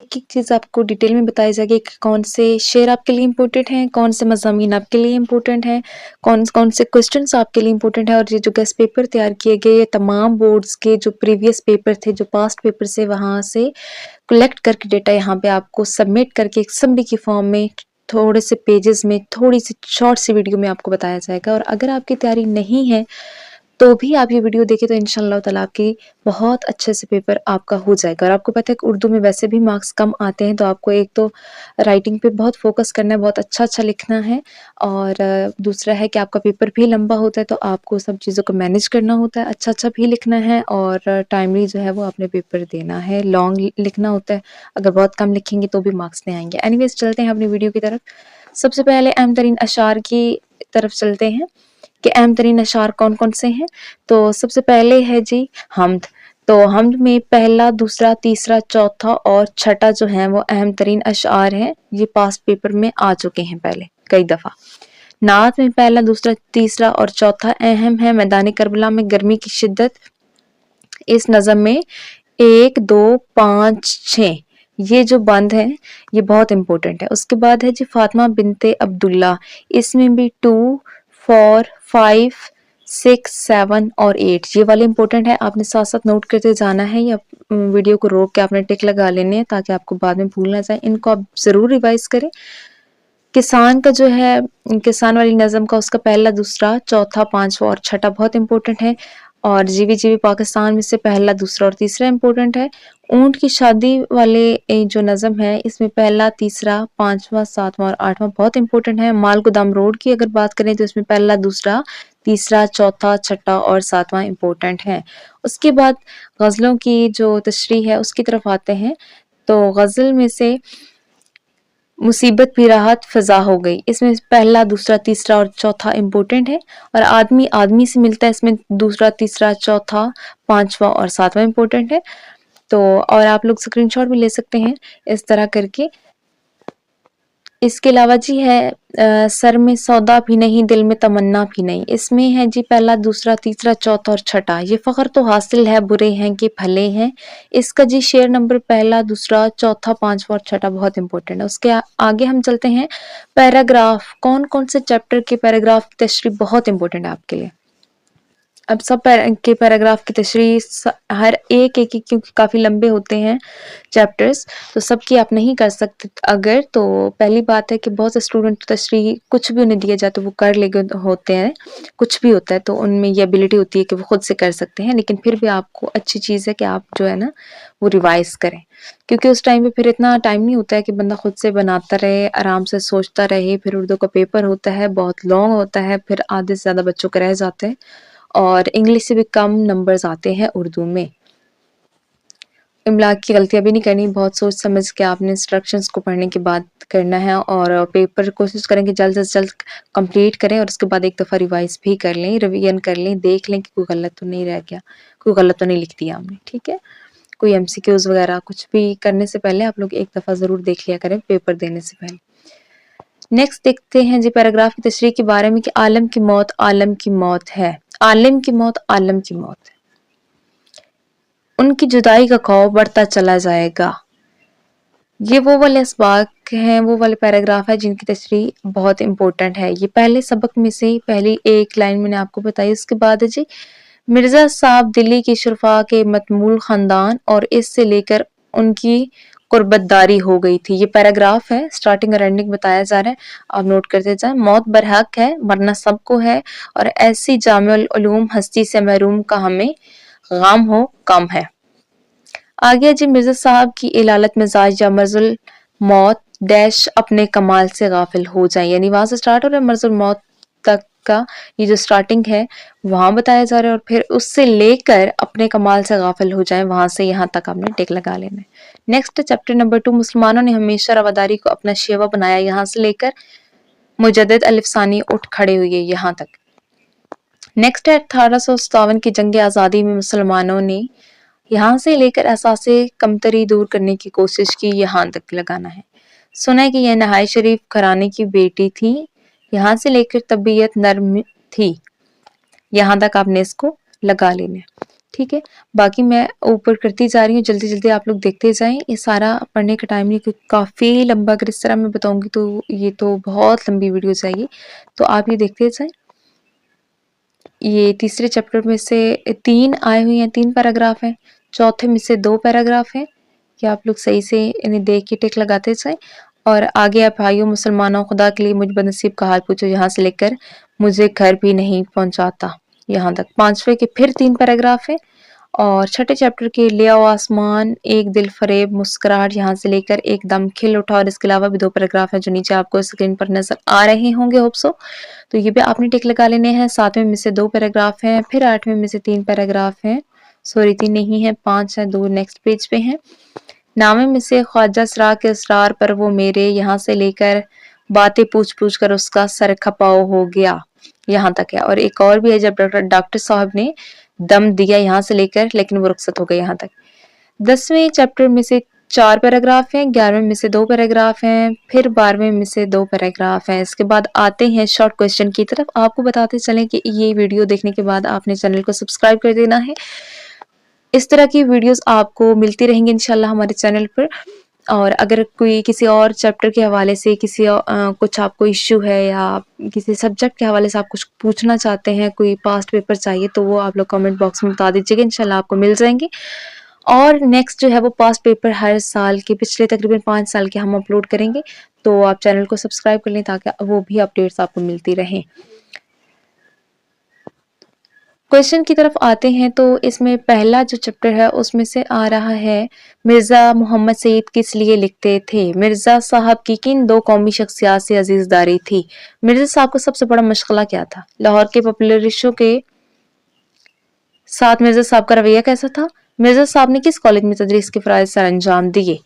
एक एक चीज़ आपको डिटेल में बताई जाएगी कि कौन से शेयर आपके लिए इम्पोर्टेंट हैं, कौन से मज़ामीन आपके लिए इम्पोर्टेंट हैं, कौन कौन से क्वेश्चंस आपके लिए इम्पोर्टेंट है। और ये जो गेस्ट पेपर तैयार किए गए, ये तमाम बोर्ड्स के जो प्रीवियस पेपर थे, जो पास्ट पेपर से, वहाँ से कलेक्ट करके डेटा यहाँ पे आपको सबमिट करके एक समरी की फॉर्म में थोड़े से पेजेस में थोड़ी सी शॉर्ट सी वीडियो में आपको बताया जाएगा। और अगर आपकी तैयारी नहीं है तो भी आप ये वीडियो देखें तो इंशाल्लाह ताला आपकी बहुत अच्छे से पेपर आपका हो जाएगा। और आपको पता है कि उर्दू में वैसे भी मार्क्स कम आते हैं, तो आपको एक तो राइटिंग पे बहुत फोकस करना है, बहुत अच्छा लिखना है। और दूसरा है कि आपका पेपर भी लंबा होता है, तो आपको सब चीज़ों को मैनेज करना होता है, अच्छा भी लिखना है और टाइमली जो है वो आपने पेपर देना है, लॉन्ग लिखना होता है। अगर बहुत कम लिखेंगे तो भी मार्क्स नहीं आएंगे। एनीवेज चलते हैं अपनी वीडियो की तरफ। सबसे पहले अहम तरीन अशार की तरफ चलते हैं कि अहम तरीन अशार कौन कौन से हैं। तो सबसे पहले है जी हम्द। तो हम्द में पहला, दूसरा, तीसरा, चौथा और छठा जो है वो अहम तरीन अशार हैं। ये पास्ट पेपर में आ चुके हैं पहले कई दफ़ा। नात में पहला, दूसरा, तीसरा और चौथा अहम है। मैदान करबला में गर्मी की शिद्दत, इस नज़म में 1, 2, 5, 6 ये जो बंद है ये बहुत इंपॉर्टेंट है। उसके बाद है जी फातिमा बिनते अब्दुल्ला, इसमें भी 2, 4, 5, 6, 7 और 8 ये वाले इंपॉर्टेंट है। आपने साथ साथ नोट करते जाना है या वीडियो को रोक के आपने टिक लगा लेने हैं ताकि आपको बाद में भूल ना जाए। इनको आप ज़रूर रिवाइज करें। किसान का जो है, किसान वाली नज़म का उसका पहला, दूसरा, चौथा, पांचवा और छठा बहुत इंपॉर्टेंट है। और जीवी जीवी पाकिस्तान में से पहला, दूसरा और तीसरा इंपॉर्टेंट है। ऊंट की शादी वाले जो नज़म है इसमें पहला, तीसरा, पांचवा, सातवां और आठवां बहुत इंपॉर्टेंट है। माल गोदाम रोड की अगर बात करें तो इसमें पहला, दूसरा, तीसरा, चौथा, छठा और सातवां इंपॉर्टेंट है। उसके बाद गज़लों की जो तशरीह है उसकी तरफ आते हैं। तो गज़ल में से मुसीबत भी राहत फ़ज़ा हो गई, इसमें पहला, दूसरा, तीसरा और चौथा इंपॉर्टेंट है। और आदमी आदमी से मिलता है, इसमें दूसरा, तीसरा, चौथा, पांचवा और सातवां इंपॉर्टेंट है। तो और आप लोग स्क्रीनशॉट भी ले सकते हैं इस तरह करके। इसके अलावा जी है सर में सौदा भी नहीं, दिल में तमन्ना भी नहीं, इसमें है जी पहला, दूसरा, तीसरा, चौथा और छठा। ये फ़ख्र तो हासिल है, बुरे हैं कि भले हैं, इसका जी शेयर नंबर पहला, दूसरा, चौथा, पांचवा और छठा बहुत इंपॉर्टेंट है। उसके आगे हम चलते हैं। पैराग्राफ, कौन कौन से चैप्टर के पैराग्राफ की तशरीह बहुत इंपॉर्टेंट है आपके लिए। अब सब के पैराग्राफ की तशरीह हर एक क्योंकि काफ़ी लंबे होते हैं चैप्टर्स, तो सबकी आप नहीं कर सकते। अगर तो पहली बात है कि बहुत से स्टूडेंट तशरीह कुछ भी उन्हें दिया जाए तो वो कर लेते होते हैं, कुछ भी होता है तो उनमें ये एबिलिटी होती है कि वो खुद से कर सकते हैं। लेकिन फिर भी आपको अच्छी चीज़ है कि आप जो है ना वो रिवाइज करें, क्योंकि उस टाइम पे फिर इतना टाइम नहीं होता है कि बंदा खुद से बनाता रहे, आराम से सोचता रहे। फिर उर्दू का पेपर होता है, बहुत लॉन्ग होता है, फिर आधे से ज़्यादा बच्चों के रह जाते हैं और इंग्लिश से भी कम नंबर्स आते हैं उर्दू में। इमला की गलतियां भी नहीं करनी, बहुत सोच समझ के आपने इंस्ट्रक्शंस को पढ़ने के बाद करना है। और पेपर कोशिश करें कि जल्द से जल्द कंप्लीट करें और उसके बाद एक दफ़ा रिवाइज भी कर लें, रिवीजन कर लें, देख लें कि कोई गलत तो नहीं रह गया, कोई गलत तो नहीं लिख दिया हमने, ठीक है। कोई MCQs वगैरह कुछ भी करने से पहले आप लोग एक दफ़ा ज़रूर देख लिया करें पेपर देने से पहले। नेक्स्ट देखते हैं जी पैराग्राफ की तशरीह के बारे में कि आलम की मौत आलम की मौत है, आलिम की मौत आलम की मौत है, उनकी जुदाई का खौफ बढ़ता चला जाएगा। ये वो वाले असबाक हैं, वो वाले पैराग्राफ है जिनकी तशरीह बहुत इंपॉर्टेंट है। ये पहले सबक में से पहली एक लाइन मैंने आपको बताई। उसके बाद है जी मिर्जा साहब दिल्ली की शुरफा के मतमूल खानदान और इससे लेकर उनकी कुर्बतदारी हो गई थी। ये पैराग्राफ है, स्टार्टिंग और एंडिंग बताया जा रहा है, आप नोट करते जाए। मौत बरहक है मरना सबको है और ऐसी जामिउल उलूम हस्ती से महरूम का हमें गम हो कम है। आगे जी मिर्जा साहब की इलालत मिजाज या मर्जुल मौत डैश अपने कमाल से गाफिल हो जाए, यानी वहां से स्टार्ट हो रहा है मर्जुल मौत तक का ये जो स्टार्टिंग है वहां बताया जा रहा है और फिर उससे लेकर अपने कमाल से गाफिल हो जाए, वहां से यहाँ तक आपने टिक लगा लेना है। नेक्स्ट चैप्टर नंबर 2, मुसलमानों ने हमेशा रवादारी को अपना शेवा बनाया, यहाँ से लेकर मुजद्दिद अलिफसानी उठ खड़े हुए यहाँ तक। नेक्स्ट है 1857 की जंग आज़ादी में मुसलमानों ने यहाँ से लेकर एहसासे कमतरी दूर करने की कोशिश की, यहाँ तक लगाना है। सुना है कि यह नहाय शरीफ घराने की बेटी थी, यहाँ से लेकर तबीयत नर्म थी, यहाँ तक आपने इसको लगा लेना है। ठीक है। बाकी मैं ऊपर करती जा रही हूँ, जल्दी-जल्दी आप लोग देखते जाएँ। ये सारा पढ़ने का टाइम नहीं, क्योंकि काफ़ी लंबा अगर इस तरह मैं बताऊँगी तो ये तो बहुत लंबी वीडियो जाएगी। तो आप ये देखते जाएँ। ये तीसरे चैप्टर में से 3 आए हुए हैं, 3 पैराग्राफ हैं। चौथे में से 2 पैराग्राफ हैं। कि आप लोग सही से इन्हें देख के टिक लगाते जाएँ। और आगे आप भाइयों मुसलमानों, खुदा के लिए मुझ बदनसीब का हाल पूछो, यहाँ से लेकर मुझे घर भी नहीं पहुँचाता, यहाँ तक। 5वें के फिर 3 पैराग्राफ हैं। और छठे चैप्टर के ले आओ आसमान, एक दिल फरेब मुस्कुराहट, यहाँ से लेकर एकदम खिल उठा। और इसके अलावा भी 2 पैराग्राफ हैं जो नीचे आपको स्क्रीन पर नजर आ रहे होंगे, होप सो। तो ये भी आपने टिक लगा लेने हैं। 7वें में से 2 पैराग्राफ हैं, फिर 8वें में से 3 पैराग्राफ हैं। सॉरी 3 नहीं है, 5 है, 2 नेक्स्ट पेज पे हैं। 9वें में से ख्वाजा सरा के असरार पर वो मेरे, यहाँ से लेकर बातें पूछ पूछ कर उसका सर खपाओ हो गया, यहाँ तक है। और एक और भी है, जब डॉक्टर साहब ने दम दिया, यहाँ से लेकर लेकिन वो रुखसत हो गए, यहाँ तक। 10वें चैप्टर में से 4 पैराग्राफ हैं, 11वें में से 2 पैराग्राफ हैं, फिर 12वें में से 2 पैराग्राफ हैं। इसके बाद आते हैं शॉर्ट क्वेश्चन की तरफ। आपको बताते चलें कि ये वीडियो देखने के बाद आपने चैनल को सब्सक्राइब कर देना है। इस तरह की वीडियोस आपको मिलती रहेंगी इंशाल्लाह हमारे चैनल पर। और अगर कोई किसी और चैप्टर के हवाले से कुछ आपको इश्यू है, या किसी सब्जेक्ट के हवाले से आप कुछ पूछना चाहते हैं, कोई पास्ट पेपर चाहिए, तो वो आप लोग कमेंट बॉक्स में बता दीजिएगा, इंशाल्लाह आपको मिल जाएंगे। और नेक्स्ट जो है वो पास्ट पेपर हर साल के पिछले तकरीबन 5 साल के हम अपलोड करेंगे। तो आप चैनल को सब्सक्राइब कर लें ताकि वो भी अपडेट्स आपको मिलती रहें। क्वेश्चन की तरफ आते हैं। तो इसमें पहला जो चैप्टर है उसमें से आ रहा है, मिर्जा मोहम्मद सईद किस लिए लिखते थे? मिर्जा साहब की किन 2 कौमी शख्सियात से अजीजदारी थी? मिर्जा साहब का सबसे बड़ा मशगला क्या था? लाहौर के पॉपुलरिस्टों के साथ मिर्जा साहब का रवैया कैसा था? मिर्जा साहब ने किस कॉलेज में तदरीस के फराइज सर अंजाम दिए?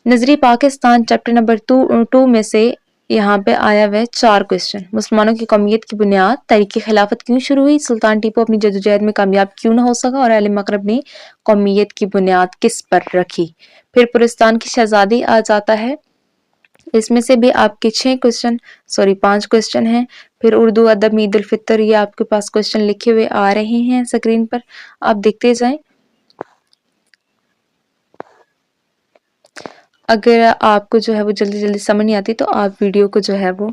नजरी पाकिस्तान चैप्टर नंबर 2 में से यहाँ पे आया हुआ है 4 क्वेश्चन। मुसलमानों की कौमियत की बुनियाद, तहरीक खिलाफत क्यों शुरू हुई, सुल्तान टीपू अपनी जदोजहद में कामयाब क्यों न हो सका, और अहले मगरब ने कौमियत की बुनियाद किस पर रखी। फिर पुरस्तान की शहजादी आ जाता है। इसमें से भी आपके 5 क्वेश्चन हैं। फिर उर्दू अदब में ईद उल फितर, ये आपके पास क्वेश्चन लिखे हुए आ रहे हैं स्क्रीन पर, आप देखते जाएं। अगर आपको जो है वो जल्दी जल्दी समझ नहीं आती तो आप वीडियो को जो है वो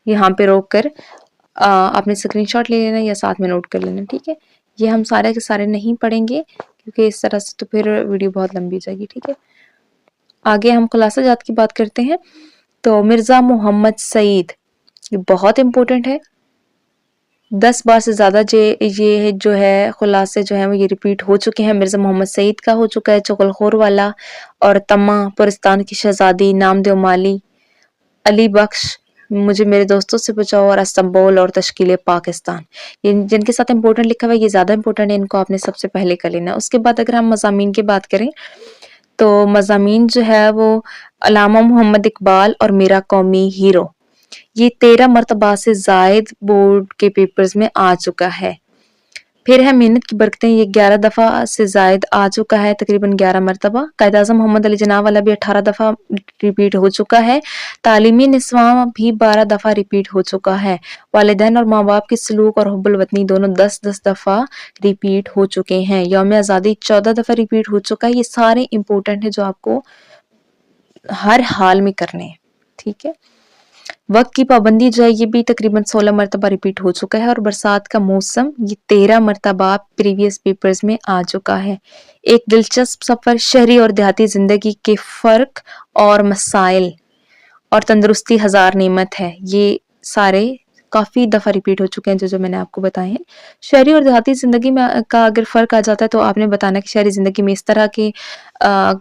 यहाँ पे रोक कर आपने स्क्रीनशॉट ले लेना या साथ में नोट कर लेना, ठीक है। ये हम सारे के सारे नहीं पढ़ेंगे क्योंकि इस तरह से तो फिर वीडियो बहुत लंबी हो जाएगी, ठीक है। आगे हम खुलासा जात की बात करते हैं। तो मिर्जा मोहम्मद सईद, ये बहुत इंपॉर्टेंट है। 10 बार से ज्यादा ये जो है खुलासे जो है वो ये रिपीट हो चुके हैं। मिर्जा मोहम्मद सईद का हो चुका है चुगलखोर वाला, और तमा, पुरस्तान की शहजादी, नामदेव माली, अली बख्श, मुझे मेरे दोस्तों से बचाओ, और इस्तांबुल और तश्कील पाकिस्तान। ये जिनके साथ इंपॉर्टेंट लिखा हुआ है ये ज्यादा इंपॉर्टेंट है, इनको आपने सबसे पहले कर लेना। उसके बाद अगर हम मज़ामीन की बात करें तो मज़ामीन जो है वो अल्लामा मोहम्मद इकबाल और मेरा कौमी हीरो, ये 13 मरतबा से जायद बोर्ड के पेपर्स में आ चुका है। फिर है मेहनत की बरकतें, ये 11 दफा से जायद आ चुका है, तकरीबन 11 मरतबा। कायद-ए-आज़म मोहम्मद अली जिन्ना वाला भी 18 दफा रिपीट हो चुका है। तालीमी निस्वां भी 12 दफा रिपीट हो चुका है। वालिदैन और माँ बाप की सलूक और हुब्बुल वतनी दोनों 10-10 दफा रिपीट हो चुके हैं। यौम आज़ादी 14 दफा रिपीट हो चुका है। ये सारे इंपॉर्टेंट है जो आपको हर हाल में करने हैं, ठीक है। वक्त की पाबंदी जो है ये भी तकरीबन 16 मरतबा रिपीट हो चुका है। और बरसात का मौसम ये 13 मरतबा प्रीवियस पेपर्स में आ चुका है। एक दिलचस्प सफर, शहरी और देहाती जिंदगी के फर्क और मसाइल, और तंदुरुस्ती हजार नेमत है, ये सारे काफी दफा रिपीट हो चुके हैं जो मैंने आपको बताए हैं। शहरी और देहाती जिंदगी में का अगर फर्क आ जाता है तो आपने बताना कि शहरी जिंदगी में इस तरह के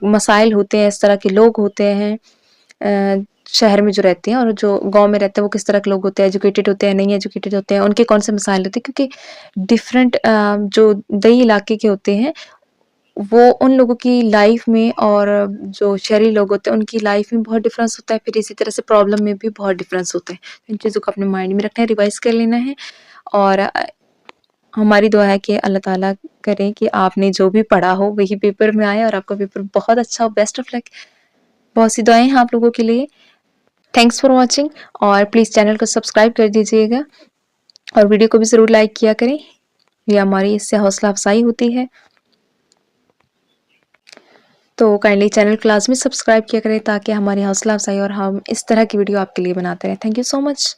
मसाइल होते हैं, इस तरह के लोग होते हैं शहर में जो रहते हैं, और जो गांव में रहते हैं वो किस तरह के लोग होते हैं, एजुकेटेड होते हैं, नहीं एजुकेटेड होते हैं, उनके कौन से मसाइल होते हैं। क्योंकि डिफरेंट जो दई इलाके के होते हैं वो उन लोगों की लाइफ में, और जो शहरी लोग होते हैं उनकी लाइफ में बहुत डिफरेंस होता है। फिर इसी तरह से प्रॉब्लम में भी बहुत डिफरेंस होते हैं। इन चीज़ों को अपने माइंड में रखना है, रिवाइज कर लेना है। और हमारी दुआ है कि अल्लाह ताला करें कि आपने जो भी पढ़ा हो वही पेपर में आए और आपका पेपर बहुत अच्छा हो। Best of luck. बहुत सी दुआएं हैं आप लोगों के लिए। थैंक्स फॉर वॉचिंग, और प्लीज़ चैनल को सब्सक्राइब कर दीजिएगा और वीडियो को भी ज़रूर लाइक किया करें। یہ ہماری اس سے حوصلہ افزائی ہوتی ہے۔ تو کائنڈلی چینل کو لازمی سبسکرائب کیا کریں تاکہ ہماری حوصلہ افزائی اور ہم اس طرح کی ویڈیو آپ کے لیے بناتے رہیں۔ Thank you so much.